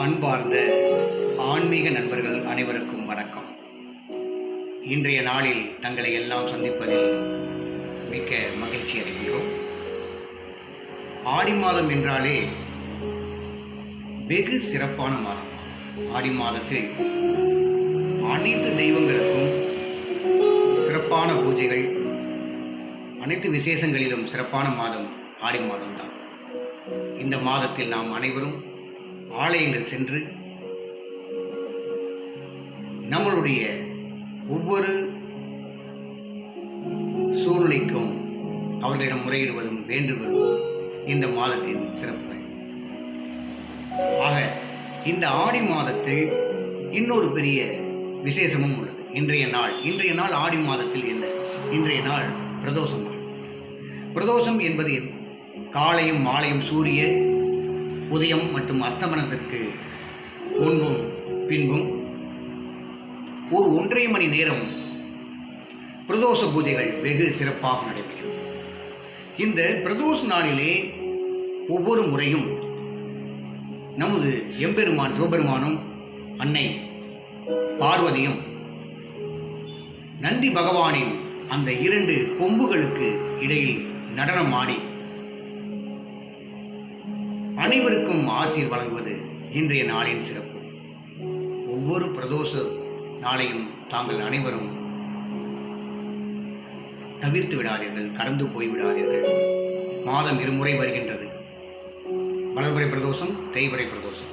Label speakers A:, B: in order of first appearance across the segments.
A: அன்பார்ந்த ஆன்மீக நண்பர்கள் அனைவருக்கும் வணக்கம். இன்றைய நாளில் தங்களை எல்லாம் சந்திப்பதில் மிக்க மகிழ்ச்சி அடைகின்றோம். ஆடி மாதம் என்றாலே வெகு சிறப்பான மாதம். ஆடி மாதத்தில் அனைத்து தெய்வங்களுக்கும் சிறப்பான பூஜைகள், அனைத்து விசேஷங்களிலும் சிறப்பான மாதம் ஆடி மாதம்தான். இந்த மாதத்தில் நாம் அனைவரும் ஆலயங்கள் சென்று நம்மளுடைய ஒவ்வொரு சூழ்நிலைக்கும் அவர்களிடம் முறையிடுவதும் வேண்டுவதும் இந்த மாதத்தின் சிறப்புகள். ஆக இந்த ஆடி மாதத்தில் இன்னொரு பெரிய விசேஷமும் உள்ளது. இன்றைய நாள் ஆடி மாதத்தில் என்ன? இன்றைய நாள் பிரதோஷம் நாள். பிரதோஷம் என்பது காலையும் மாலையும் சூரிய உதயம் மற்றும் அஸ்தமனத்திற்கு முன்பும் பின்பும் ஒரு 1.5 மணி நேரம் பிரதோஷ பூஜைகள் வெகு சிறப்பாக நடைபெறுகிறது. இந்த பிரதோஷ நாளிலே ஒவ்வொரு முறையும் நமது எம்பெருமான் சிவபெருமானும் அன்னை பார்வதியும் நந்தி பகவானின் அந்த 2 கொம்புகளுக்கு இடையில் நடனம் ஆடி அனைவருக்கும் ஆசீர் வழங்குவது இன்றைய நாளின் சிறப்பு. ஒவ்வொரு பிரதோஷ நாளையும் தாங்கள் அனைவரும் தவிர்த்து விடாதீர்கள், கடந்து போய்விடாதீர்கள். மாதம் 2 முறை வருகின்றது. வளர்பிறை பிரதோஷம், தேய்பிறை பிரதோஷம்.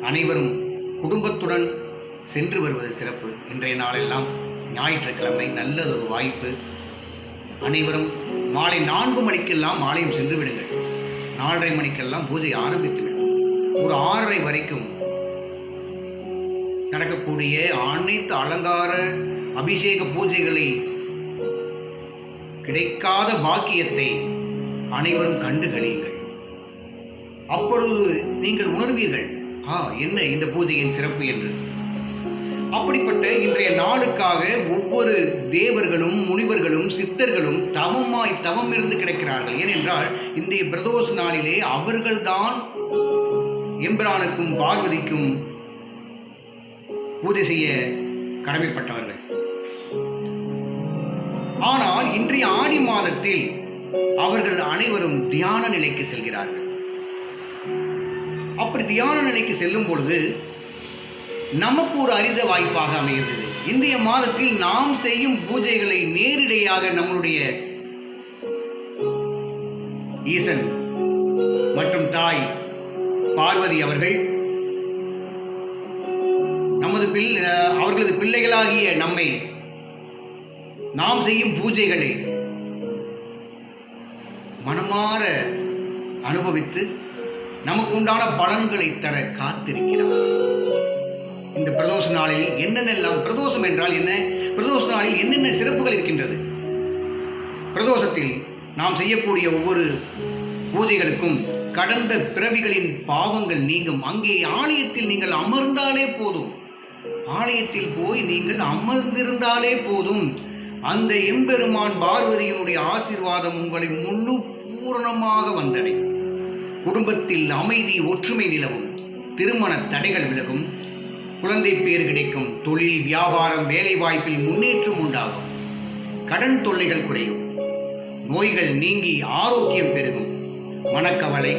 A: அனைவரும் குடும்பத்துடன் சென்று வருவது சிறப்பு. இன்றைய நாளெல்லாம் ஞாயிற்றுக்கிழமை, நல்லதொரு வாய்ப்பு. அனைவரும் மாலை 4 மணிக்கெல்லாம் ஆலயம் சென்று விடுங்கள். 4:30 மணிக்கெல்லாம் பூஜை ஆரம்பித்துவிடும். ஒரு 6:30 வரைக்கும் நடக்கக்கூடிய அனைத்து அலங்கார அபிஷேக பூஜைகளை கிடைக்காத பாக்கியத்தை அனைவரும் கண்டு களியுங்கள். அப்பொழுது நீங்கள் உணர்வீர்கள், என்ன இந்த பூஜையின் சிறப்பு என்று. அப்படிப்பட்ட இன்றைய நாளுக்காக ஒவ்வொரு தேவர்களும் முனிவர்களும் சித்தர்களும் தவம் இருந்து கிடைக்கிறார்கள். ஏனென்றால் இன்றைய பிரதோஷ நாளிலே அவர்கள்தான் எம்பிரானுக்கும் பார்வதிக்கும் பூஜை செய்ய கடமைப்பட்டவர்கள். ஆனால் இன்றைய ஆடி மாதத்தில் அவர்கள் அனைவரும் தியான நிலைக்கு செல்கிறார்கள். அப்படி தியான நிலைக்கு செல்லும் பொழுது நமக்கு ஒரு அரித வாய்ப்பாக அமைகிறது. இன்றைய மாதத்தில் நாம் செய்யும் பூஜைகளை நேரிடையாக நம்முடைய ஈசன் மற்றும் தாய் பார்வதி அவர்கள் அவர்களது பிள்ளைகளாகிய நம்மை நாம் செய்யும் பூஜைகளை மனமாற அனுபவித்து நமக்கு உண்டான பலன்களை தர காத்திருக்கிறார். இந்த பிரதோஷ நாளில் என்னென்னலாம், பிரதோஷம் என்றால் என்ன, பிரதோஷ நாளில் என்னென்ன சிறப்புகள் இருக்கின்றது? பிரதோஷத்தில் நாம் செய்யக்கூடிய ஒவ்வொரு பூஜைகளுக்கும் கடந்த பிறவிகளின் பாவங்கள் நீங்கும். அங்கே ஆலயத்தில் நீங்கள் அமர்ந்தாலே போதும், ஆலயத்தில் போய் நீங்கள் அமர்ந்திருந்தாலே போதும், அந்த எம்பெருமான் பார்வதியினுடைய ஆசீர்வாதம் உங்களை முழு பூரணமாக வந்தடையும். குடும்பத்தில் அமைதி ஒற்றுமை நிலவும், திருமண தடைகள் விலகும், குழந்தை பேர் கிடைக்கும், தொழில் வியாபாரம் வேலை வாய்ப்பில் முன்னேற்றம் உண்டாகும், கடன் தொல்லைகள் குறையும், நோய்கள் நீங்கி ஆரோக்கியம் பெருகும், மனக்கவலை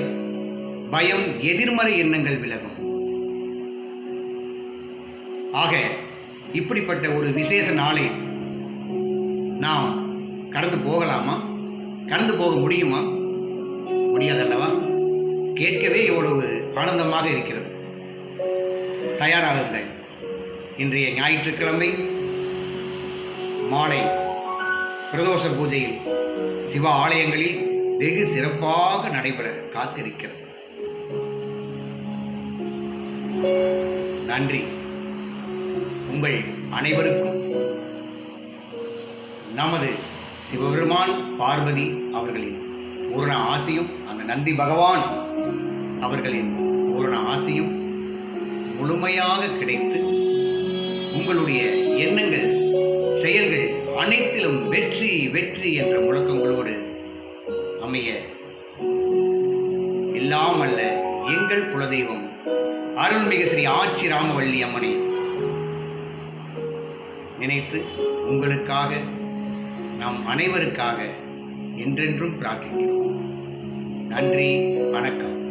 A: பயம் எதிர்மறை எண்ணங்கள் விலகும். ஆக இப்படிப்பட்ட ஒரு விசேஷ நாளை நாம் கடந்து போகலாமா? கடந்து போக முடியுமா? முடியாதல்லவா? கேட்கவே எவ்வளவு ஆனந்தமாக இருக்கிறது. தயாராகுங்கள். இன்றைய ஞாயிற்றுக்கிழமை மாலை பிரதோஷ பூஜையில் சிவ ஆலயங்களில் வெகு சிறப்பாக நடைபெற காத்திருக்கிறது. நன்றி. உங்கள் அனைவருக்கும் நமது சிவபெருமான் பார்வதி அவர்களின் பூரண ஆசியும், அந்த நந்தி பகவான் அவர்களின் பூரண ஆசியும் முழுமையாக கிடைத்து உங்களுடைய எண்ணங்கள் செயல்கள் அனைத்திலும் வெற்றி வெற்றி என்ற முழக்கங்களோடு அமைய எல்லாம் அல்ல எங்கள் குலதெய்வம் அருள்மிகு ஸ்ரீ ஆச்சி ராமவள்ளி அம்மனை நினைத்து உங்களுக்காக, நாம் அனைவருக்காக என்றென்றும் பிரார்த்திக்கிறோம். நன்றி, வணக்கம்.